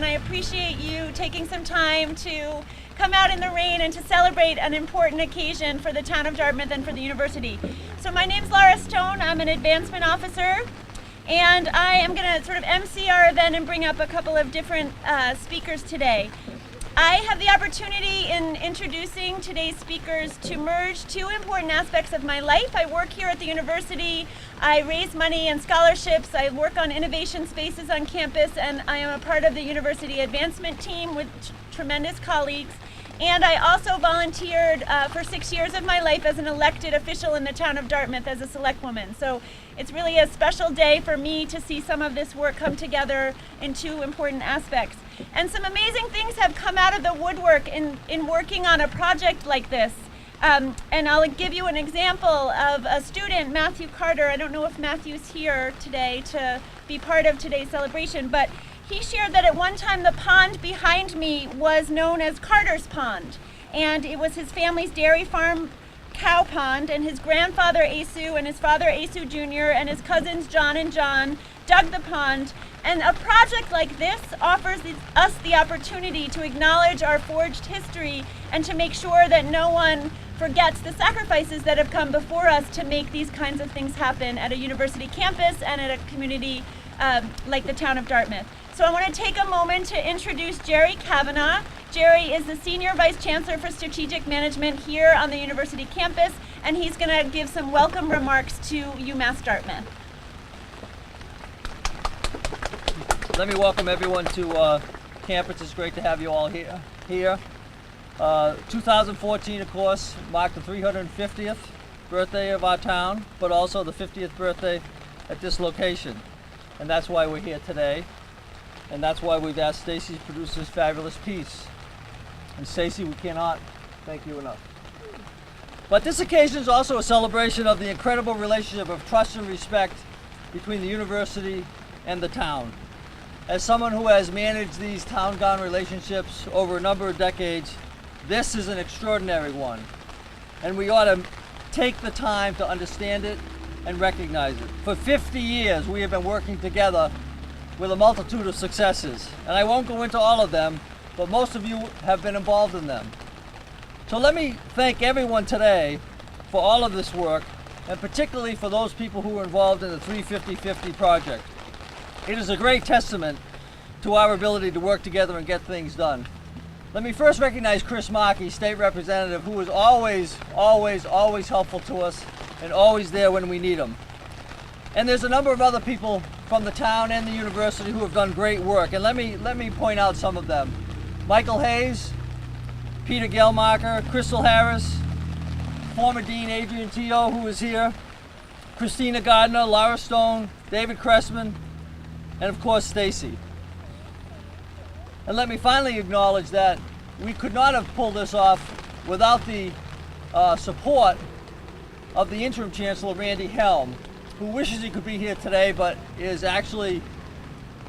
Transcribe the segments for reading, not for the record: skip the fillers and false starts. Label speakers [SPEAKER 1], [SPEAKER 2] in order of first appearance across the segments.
[SPEAKER 1] and I appreciate you taking some time to come out in the rain and to celebrate an important occasion for the town of Dartmouth and for the university. So my name's Laura Stone. I'm an advancement officer, and I am going to sort of MC our event and bring up a couple of different speakers today. I have the opportunity in introducing today's speakers to merge two important aspects of my life. I work here at the university, I raise money and scholarships, I work on innovation spaces on campus, and I am a part of the university advancement team with tremendous colleagues. And I also volunteered for 6 years of my life as an elected official in the town of Dartmouth as a select woman. So it's really a special day for me to see some of this work come together in two important aspects. And some amazing things have come out of the woodwork in working on a project like this. And I'll give you an example of a student, Matthew Carter. I don't know if Matthew's here today to be part of today's celebration, but he shared that at one time the pond behind me was known as Carter's Pond. And it was his family's dairy farm cow pond, and his grandfather Asu and his father Asu Jr. and his cousins John and John dug the pond. And a project like this offers us the opportunity to acknowledge our forged history and to make sure that no one forgets the sacrifices that have come before us to make these kinds of things happen at a university campus and at a community like the town of Dartmouth. So I want to take a moment to introduce Jerry Cavanaugh. Jerry is the Senior Vice Chancellor for Strategic Management here on the university campus, and he's going to give some welcome remarks to UMass Dartmouth.
[SPEAKER 2] Let me welcome everyone to campus. It's great to have you all here. 2014, of course, marked the 350th birthday of our town, but also the 50th birthday at this location. And that's why we're here today. And that's why we've asked Stacey to produce this fabulous piece. And Stacey, we cannot thank you enough. But this occasion is also a celebration of the incredible relationship of trust and respect between the university and the town. As someone who has managed these town-gown relationships over a number of decades, this is an extraordinary one. And we ought to take the time to understand it and recognize it. For 50 years, we have been working together with a multitude of successes. And I won't go into all of them, but most of you have been involved in them. So let me thank everyone today for all of this work, and particularly for those people who were involved in the 350-50 project. It is a great testament to our ability to work together and get things done. Let me first recognize Chris Marquis, State Representative, who is always helpful to us and always there when we need him. And there's a number of other people from the town and the university who have done great work, and let me point out some of them. Michael Hayes, Peter Gelmacher, Crystal Harris, former Dean Adrian Teo, who is here, Christina Gardner, Laura Stone, David Cressman, and of course Stacey. And let me finally acknowledge that we could not have pulled this off without the support of the interim chancellor, Randy Helm, who wishes he could be here today but is actually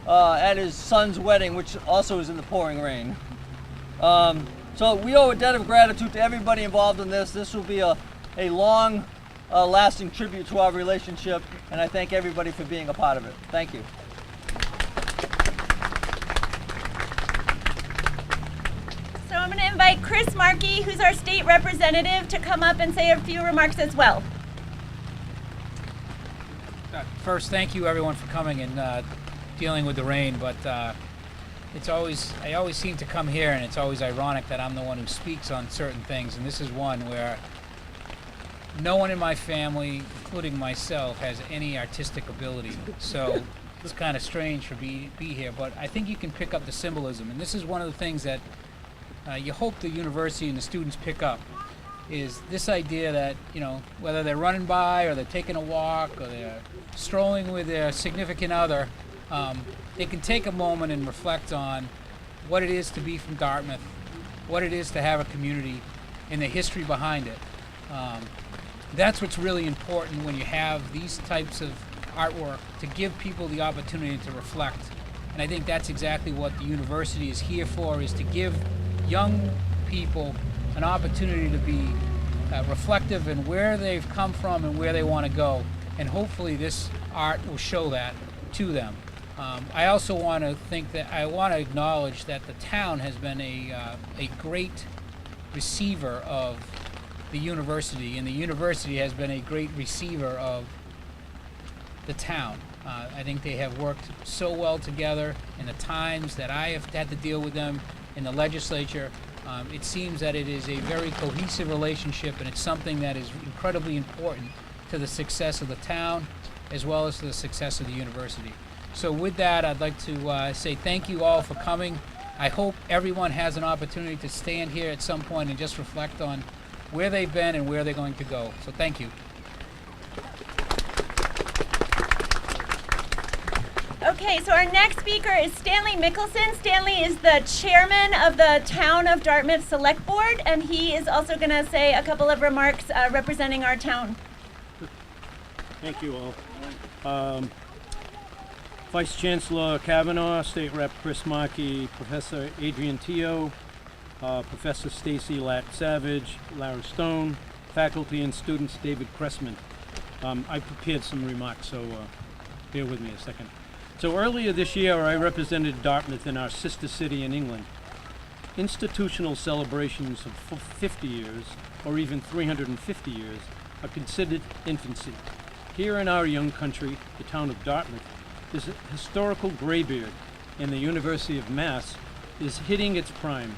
[SPEAKER 2] at his son's wedding, which also is in the pouring rain. So we owe a debt of gratitude to everybody involved in this. This will be a long lasting tribute to our relationship, and I thank everybody for being a part of it. Thank you.
[SPEAKER 1] So I'm going to invite Chris Marquis, who's our state representative, to come up and say a few remarks as well.
[SPEAKER 3] First, thank you everyone for coming and dealing with the rain, but I always seem to come here and it's always ironic that I'm the one who speaks on certain things, and this is one where no one in my family, including myself, has any artistic ability. So it's kind of strange for be here, but I think you can pick up the symbolism, and this is one of the things that you hope the university and the students pick up, is this idea that, you know, whether they're running by or they're taking a walk or they're strolling with their significant other, they can take a moment and reflect on what it is to be from Dartmouth, what it is to have a community, and the history behind it. That's what's really important when you have these types of artwork, to give people the opportunity to reflect. And I think that's exactly what the university is here for, is to give young people an opportunity to be reflective in where they've come from and where they want to go. And hopefully this art will show that to them. I also want to acknowledge that the town has been a great receiver of the university, and the university has been a great receiver of the town. I think they have worked so well together in the times that I have had to deal with them in the legislature. It seems that it is a very cohesive relationship, and it's something that is incredibly important to the success of the town as well as to the success of the university. So with that, I'd like to say thank you all for coming. I hope everyone has an opportunity to stand here at some point and just reflect on where they've been and where they're going to go. So thank you.
[SPEAKER 1] Okay, so our next speaker is Stanley Mickelson. Stanley is the chairman of the Town of Dartmouth Select Board, and he is also going to say a couple of remarks representing our town.
[SPEAKER 4] Thank you all. Vice Chancellor Cavanaugh, State Rep Chris Marquis, Professor Adrian Teo, Professor Stacey Lab Savage, Larry Stone, faculty and students David Cressman. I prepared some remarks, so bear with me a second. So earlier this year, I represented Dartmouth in our sister city in England. Institutional celebrations of 50 years, or even 350 years, are considered infancy. Here in our young country, the town of Dartmouth, is a historical graybeard, and the University of Mass is hitting its prime.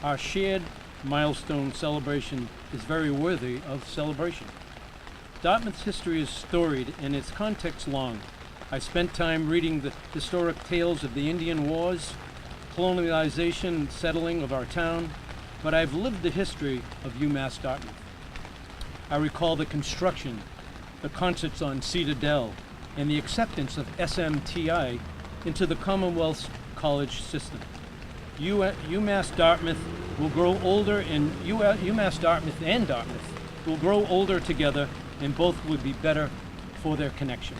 [SPEAKER 4] Our shared milestone celebration is very worthy of celebration. Dartmouth's history is storied and its context long. I spent time reading the historic tales of the Indian Wars, colonialization and settling of our town, but I've lived the history of UMass Dartmouth. I recall the construction, the concerts on Cedar Dell, and the acceptance of SMTI into the Commonwealth's college system. UMass Dartmouth will grow older, and UMass Dartmouth and Dartmouth will grow older together, and both would be better for their connection.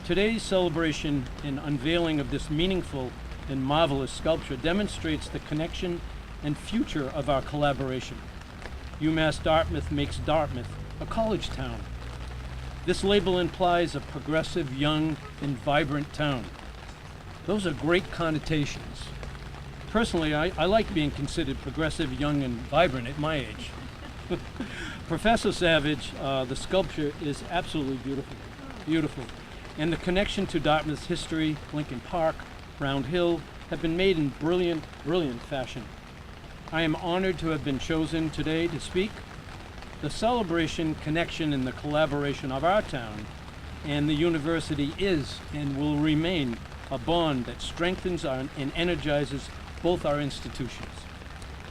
[SPEAKER 4] Today's celebration and unveiling of this meaningful and marvelous sculpture demonstrates the connection and future of our collaboration. UMass Dartmouth makes Dartmouth a college town. This label implies a progressive, young, and vibrant town. Those are great connotations. Personally, I like being considered progressive, young, and vibrant at my age. Professor Savage, the sculpture is absolutely beautiful, beautiful. And the connection to Dartmouth's history, Lincoln Park, Round Hill, have been made in brilliant, brilliant fashion. I am honored to have been chosen today to speak. The celebration, connection, and the collaboration of our town and the university is and will remain a bond that strengthens and energizes both our institutions.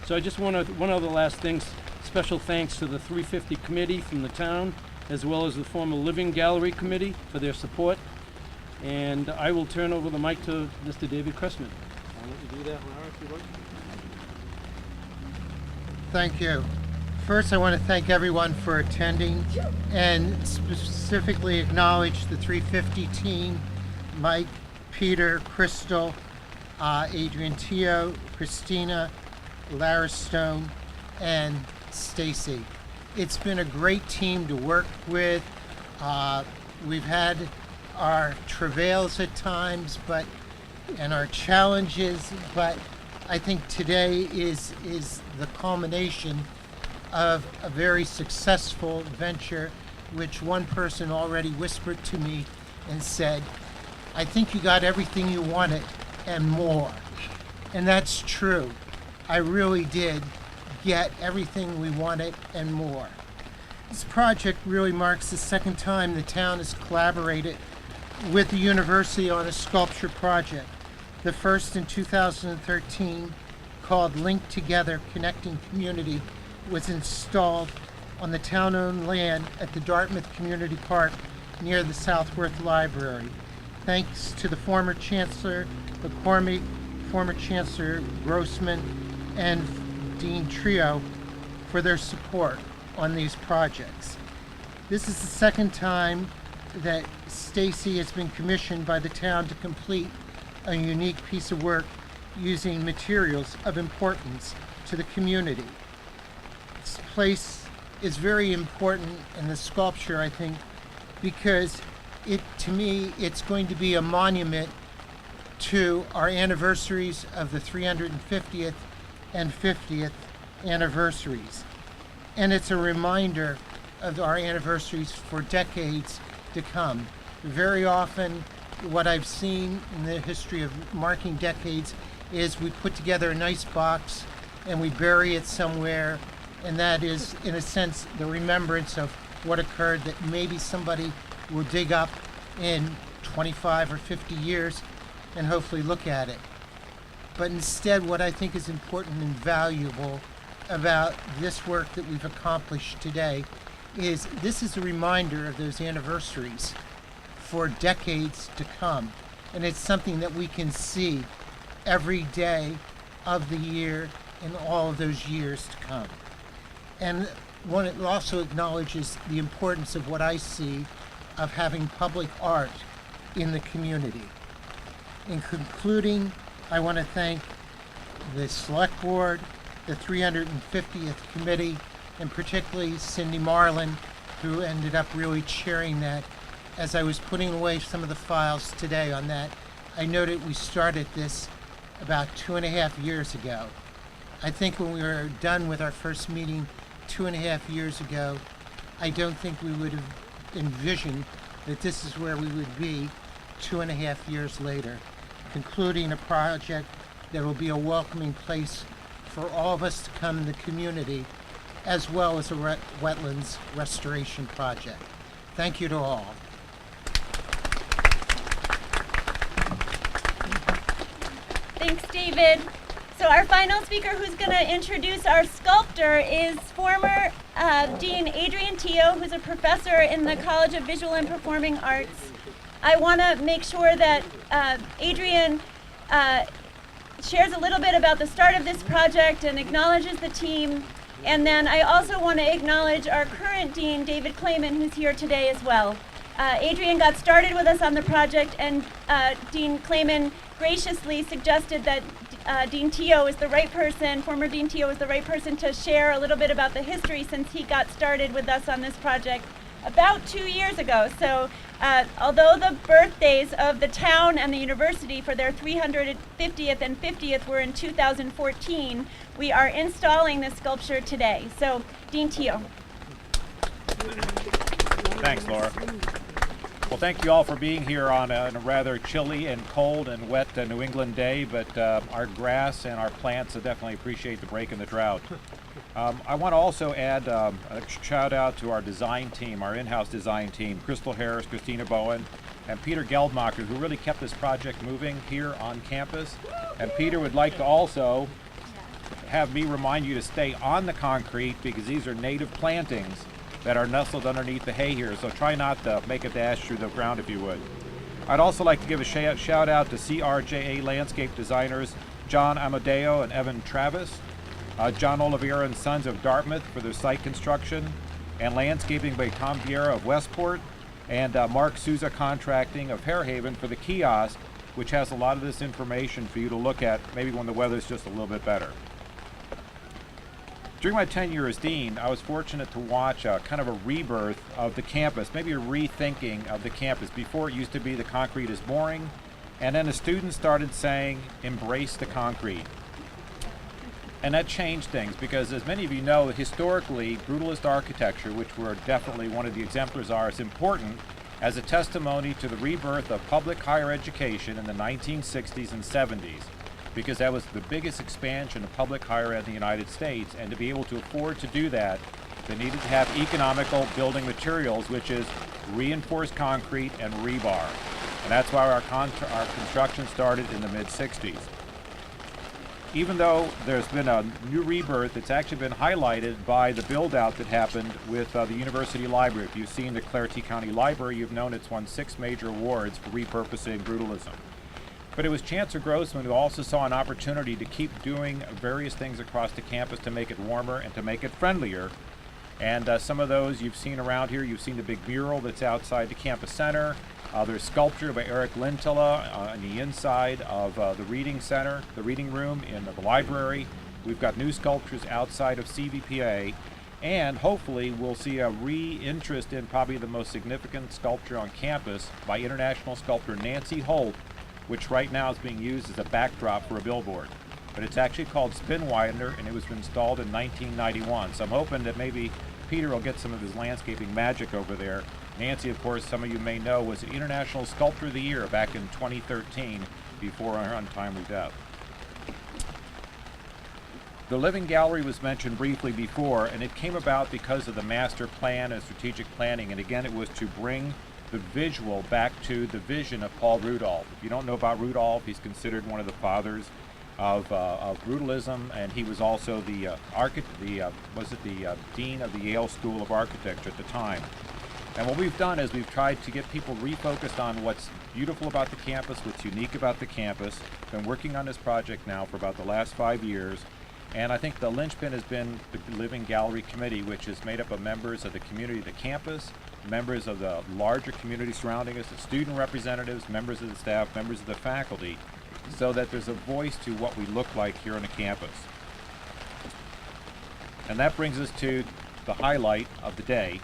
[SPEAKER 4] So I just want to, one other last thing, special thanks to the 350 committee from the town, as well as the former Living Gallery Committee for their support. And I will turn over the mic to Mr. David Cressman. I'll let you do that, Lara, if you like.
[SPEAKER 5] Thank you. First, I want to thank everyone for attending and specifically acknowledge the 350 team, Mike, Peter, Crystal, Adrian Teo, Christina, Lara Stone, and Stacy. It's been a great team to work with. We've had our travails at times, and our challenges, but I think today is the culmination of a very successful venture, which one person already whispered to me and said, I think you got everything you wanted and more. And that's true. I really did get everything we wanted and more. This project really marks the second time the town has collaborated with the university on a sculpture project. The first in 2013, called Link Together, Connecting Community, was installed on the town-owned land at the Dartmouth Community Park near the Southworth Library. Thanks to the former Chancellor McCormick, former Chancellor Grossman, and Dean Trio for their support on these projects. This is the second time that Stacy has been commissioned by the town to complete a unique piece of work using materials of importance to the community. This place is very important in the sculpture, I think, because to me, it's going to be a monument to our anniversaries of the 350th and 50th anniversaries. And it's a reminder of our anniversaries for decades to come. Very often, what I've seen in the history of marking decades is we put together a nice box and we bury it somewhere, and that is, in a sense, the remembrance of what occurred that maybe somebody will dig up in 25 or 50 years and hopefully look at it. But instead, what I think is important and valuable about this work that we've accomplished today is this is a reminder of those anniversaries for decades to come. And it's something that we can see every day of the year in all of those years to come. And one, it also acknowledges the importance of what I see of having public art in the community. In concluding, I want to thank the Select Board, the 350th Committee, and particularly Cindy Marlin, who ended up really chairing that. As I was putting away some of the files today on that, I noted we started this about 2.5 years ago. I think when we were done with our first meeting 2.5 years ago, I don't think we would have envisioned that this is where we would be 2.5 years later, concluding a project that will be a welcoming place for all of us to come in the community, as well as a wetlands restoration project. Thank you to all.
[SPEAKER 1] Thanks, David. So our final speaker who's going to introduce our sculptor is former Dean Adrian Teo, who's a professor in the College of Visual and Performing Arts. I want to make sure that Adrian shares a little bit about the start of this project and acknowledges the team. And then I also want to acknowledge our current dean, David Clayman, who's here today as well. Adrian got started with us on the project, and Dean Clayman graciously suggested that Dean Teo is the right person, former Dean Teo is the right person to share a little bit about the history, since he got started with us on this project about 2 years ago. So although the birthdays of the town and the university for their 350th and 50th were in 2014, we are installing this sculpture today. So, Dean Teo.
[SPEAKER 6] Thanks, Laura. Well, thank you all for being here on a rather chilly and cold and wet New England day, but our grass and our plants definitely appreciate the break in the drought. I want to also add a shout out to our design team, our in-house design team, Crystal Harris, Christina Bowen, and Peter Geldmacher, who really kept this project moving here on campus. And Peter would like to also have me remind you to stay on the concrete, because these are native plantings that are nestled underneath the hay here, so try not to make a dash through the ground if you would. I'd also like to give a shout out to CRJA landscape designers John Amadeo and Evan Travis, John Oliveira and Sons of Dartmouth for their site construction, and landscaping by Tom Vieira of Westport, and Mark Souza Contracting of Fairhaven for the kiosk, which has a lot of this information for you to look at maybe when the weather's just a little bit better. During my tenure as dean, I was fortunate to watch kind of a rebirth of the campus, maybe a rethinking of the campus. Before, it used to be the concrete is boring, and then the students started saying, embrace the concrete. And that changed things, because as many of you know, historically, brutalist architecture, which we're definitely one of the exemplars are, is important as a testimony to the rebirth of public higher education in the 1960s and 70s. Because that was the biggest expansion of public higher ed in the United States, and to be able to afford to do that, they needed to have economical building materials, which is reinforced concrete and rebar. And that's why our construction started in the mid-60s. Even though there's been a new rebirth, it's actually been highlighted by the build-out that happened with the University Library. If you've seen the Clarity County Library, you've known it's won 6 major awards for repurposing brutalism. But it was Chancellor Grossman who also saw an opportunity to keep doing various things across the campus to make it warmer and to make it friendlier. And some of those you've seen around here. You've seen the big mural that's outside the campus center. There's sculpture by Eric Lintila on the inside of the reading center, the reading room in the library. We've got new sculptures outside of CVPA. And hopefully we'll see a re-interest in probably the most significant sculpture on campus by international sculptor Nancy Holt, which right now is being used as a backdrop for a billboard. But it's actually called Spin Widener, and it was installed in 1991. So I'm hoping that maybe Peter will get some of his landscaping magic over there. Nancy, of course, some of you may know, was the International Sculptor of the Year back in 2013 before her untimely death. The Living Gallery was mentioned briefly before, and it came about because of the master plan and strategic planning. And again, it was to bring the visual back to the vision of Paul Rudolph. If you don't know about Rudolph, he's considered one of the fathers of brutalism, and he was also the dean of the Yale School of Architecture at the time. And what we've done is we've tried to get people refocused on what's beautiful about the campus, what's unique about the campus. Been working on this project now for about the last 5 years. And I think the linchpin has been the Living Gallery Committee, which is made up of members of the community of the campus, members of the larger community surrounding us, the student representatives, members of the staff, members of the faculty, so that there's a voice to what we look like here on the campus. And that brings us to the highlight of the day.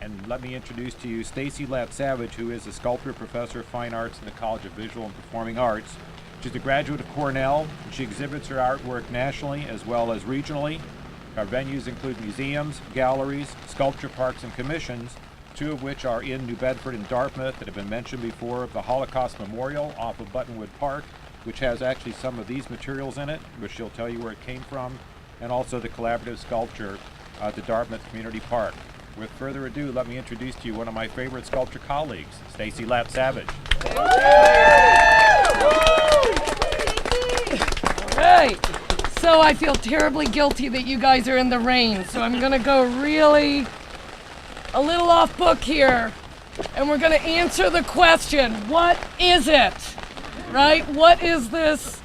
[SPEAKER 6] And let me introduce to you Stacey Lab Savage, who is a sculptor, professor of fine arts in the College of Visual and Performing Arts. She's a graduate of Cornell, and she exhibits her artwork nationally as well as regionally. Our venues include museums, galleries, sculpture parks, and commissions, two of which are in New Bedford and Dartmouth that have been mentioned before. The Holocaust Memorial off of Buttonwood Park, which has actually some of these materials in it, which she'll tell you where it came from, and also the collaborative sculpture at the Dartmouth Community Park. With further ado, let me introduce to you one of my favorite sculpture colleagues, Stacey Lab Savage.
[SPEAKER 7] Right. So I feel terribly guilty that you guys are in the rain, so I'm gonna go really a little off book here, and we're gonna answer the question, what is it? Right? What is this?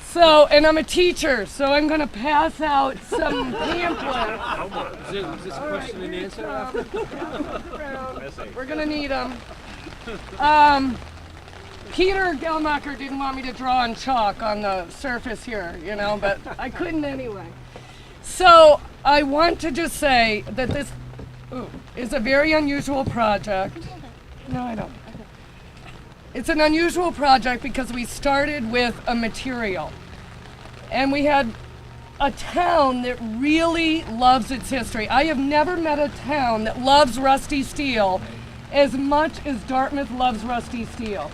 [SPEAKER 7] So, and I'm a teacher, so I'm gonna pass out some pamphlets.
[SPEAKER 4] Is this question and answer after?
[SPEAKER 7] We're gonna need them. Peter Gelmacher didn't want me to draw on chalk on the surface here, you know, but I couldn't anyway. So I want to just say that this is a very unusual project. No, I don't. It's an unusual project because we started with a material. And we had a town that really loves its history. I have never met a town that loves rusty steel as much as Dartmouth loves rusty steel.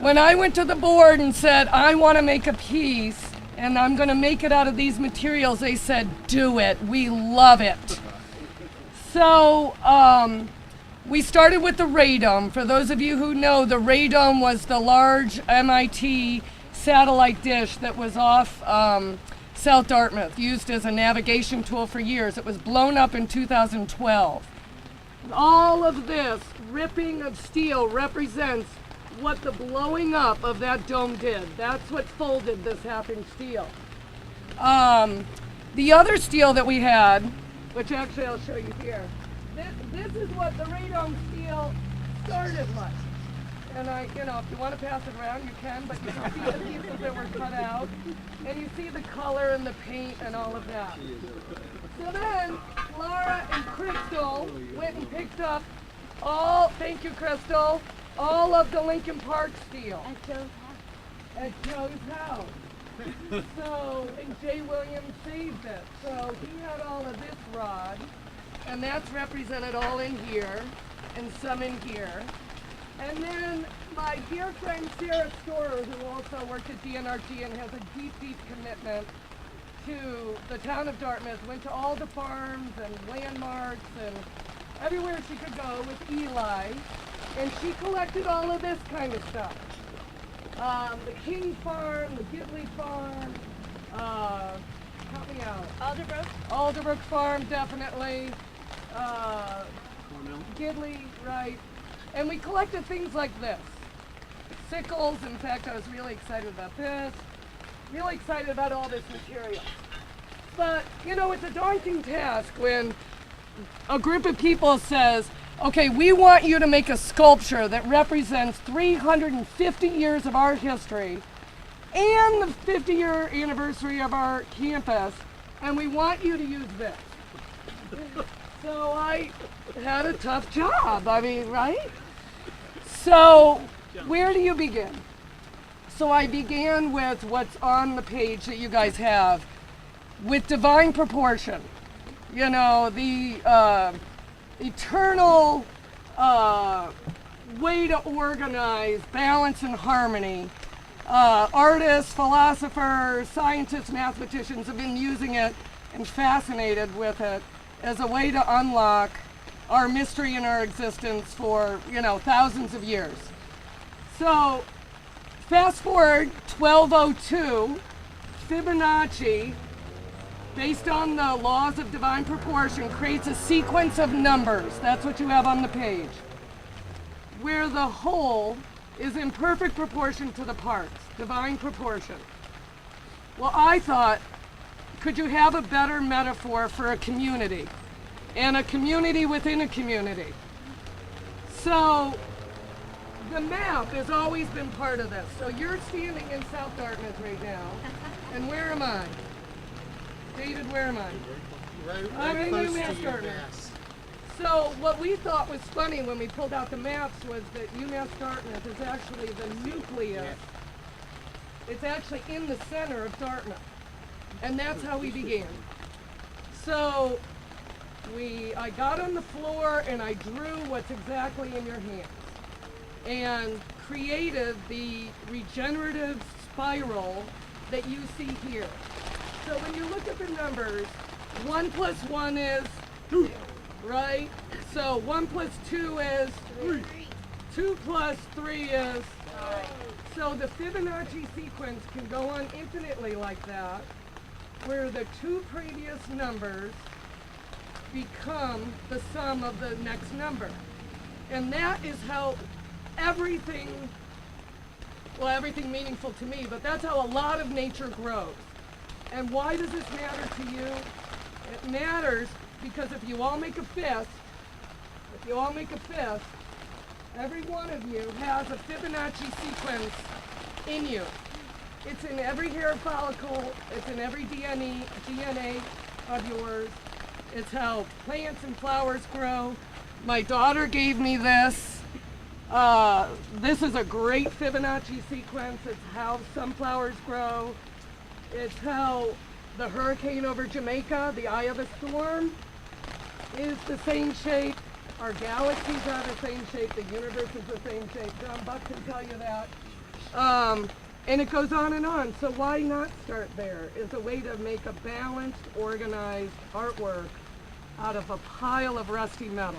[SPEAKER 7] When I went to the board and said, I want to make a piece and I'm going to make it out of these materials, they said, do it. We love it. So we started with the radome. For those of you who know, the radome was the large MIT satellite dish that was off South Dartmouth, used as a navigation tool for years. It was blown up in 2012. All of this ripping of steel represents what the blowing up of that dome did. That's what folded this half-inch steel. The other steel that we had, which actually I'll show you here, this is what the radome steel started like. And if you want to pass it around, you can, but you can see the pieces that were cut out, and you see the color and the paint and all of that. So then, Laura and Crystal went and picked up thank you, Crystal, all of the Lincoln Park steel. At Joe's house. So, and J. Williams saved it. So he had all of this rod, and that's represented all in here, and some in here. And then my dear friend Sarah Storer, who also worked at DNRG and has a deep, deep commitment to the town of Dartmouth, went to all the farms and landmarks and everywhere she could go with Eli, and she collected all of this kind of stuff. The King Farm, the Gidley Farm, help me out. Alderbrook Farm, definitely. Gidley, right. And we collected things like this. Sickles, in fact, I was really excited about this. Really excited about all this material. But, it's a daunting task when a group of people says, okay, we want you to make a sculpture that represents 350 years of our history and the 50-year anniversary of our campus, and we want you to use this. So I had a tough job, right? So, where do you begin? So I began with what's on the page that you guys have, with divine proportion. You know, the eternal way to organize balance and harmony. Artists, philosophers, scientists, mathematicians have been using it and fascinated with it as a way to unlock our mystery and our existence for, thousands of years. So, fast forward 1202, Fibonacci, based on the laws of divine proportion, creates a sequence of numbers. That's what you have on the page, where the whole is in perfect proportion to the parts, divine proportion. Well, I thought, could you have a better metaphor for a community? And a community within a community. So, the map has always been part of this. So you're standing in South Dartmouth right now. And where am I? David, where am I? I'm in UMass Dartmouth. So what we thought was funny when we pulled out the maps was that UMass Dartmouth is actually the nucleus. It's actually in the center of Dartmouth. And that's how we began. So I got on the floor and I drew what's exactly in your hands and created the regenerative spiral that you see here. So when you look at the numbers, 1 plus 1 is 2, right? So 1 plus 2 is 3. 2 plus 3 is 5. So the Fibonacci sequence can go on infinitely like that, where the two previous numbers become the sum of the next number. And that is how everything meaningful to me, but that's how a lot of nature grows. And why does this matter to you? It matters because if you all make a fist, every one of you has a Fibonacci sequence in you. It's in every hair follicle, it's in every DNA of yours. It's how plants and flowers grow. My daughter gave me this. This is a great Fibonacci sequence. It's how sunflowers grow. It's how the hurricane over Jamaica, the eye of a storm, is the same shape. Our galaxies are the same shape. The universe is the same shape. John Buck can tell you that. And it goes on and on. So why not start there? It's a way to make a balanced, organized artwork out of a pile of rusty metal.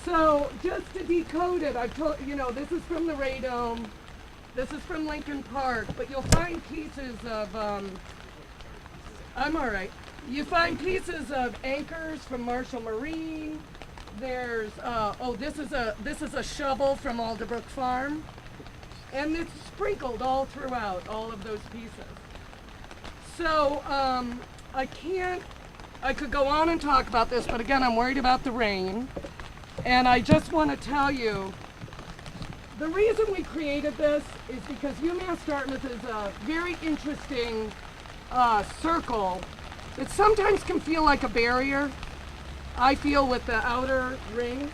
[SPEAKER 7] So just to decode it, I've told, this is from the Radome, this is from Lincoln Park, but you'll find pieces of, I'm all right. You find pieces of anchors from Marshall Marine. There's, this is a shovel from Alderbrook Farm. And it's sprinkled all throughout all of those pieces. So I could go on and talk about this, but again, I'm worried about the rain. And I just want to tell you, the reason we created this is because UMass Dartmouth is a very interesting circle that sometimes can feel like a barrier. I feel with the outer ring.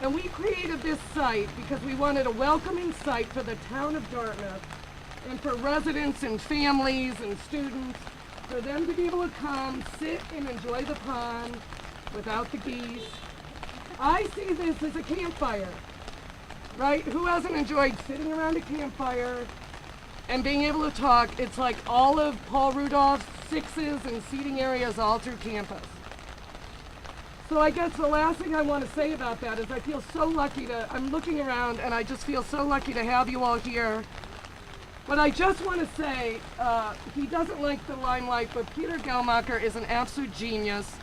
[SPEAKER 7] And we created this site because we wanted a welcoming site for the town of Dartmouth and for residents and families and students, for them to be able to come, sit and enjoy the pond without the geese. I see this as a campfire, right? Who hasn't enjoyed sitting around a campfire and being able to talk? It's like all of Paul Rudolph's sixes and seating areas all through campus. So I guess the last thing I want to say about that is I feel so lucky I'm looking around and I just feel so lucky to have you all here. But I just want to say, he doesn't like the limelight, but Peter Gelmacher is an absolute genius.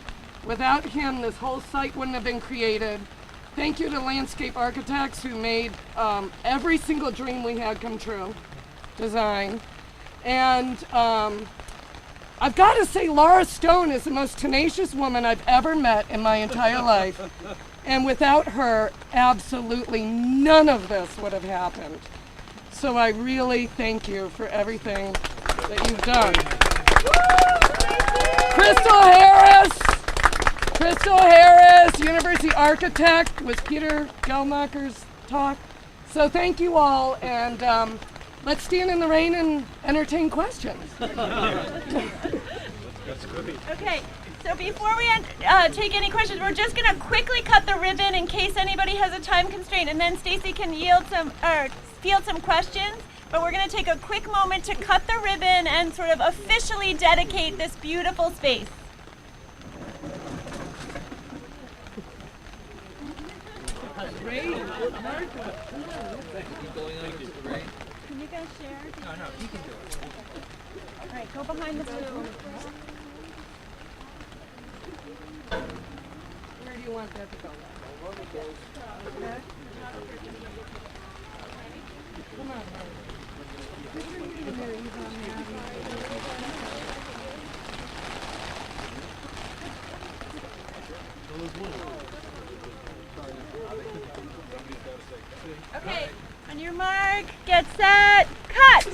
[SPEAKER 7] Without him, this whole site wouldn't have been created. Thank you to landscape architects who made every single dream we had come true, design. And I've got to say, Laura Stone is the most tenacious woman I've ever met in my entire life. And without her, absolutely none of this would have happened. So I really thank you for everything that you've done. Crystal Harris, University architect, was Peter Gelmacher's talk. So thank you all, and let's stand in the rain and entertain questions.
[SPEAKER 1] Okay, so before we take any questions, we're just going to quickly cut the ribbon in case anybody has a time constraint, and then Stacey can field some questions. But we're going to take a quick moment to cut the ribbon and sort of officially dedicate this beautiful space.
[SPEAKER 3] Ray,
[SPEAKER 1] Can you guys share?
[SPEAKER 3] no, he can do it.
[SPEAKER 1] All right, go behind the blue.
[SPEAKER 7] Where do you want that to go? Come on,
[SPEAKER 1] Okay, on your mark, get set, cut!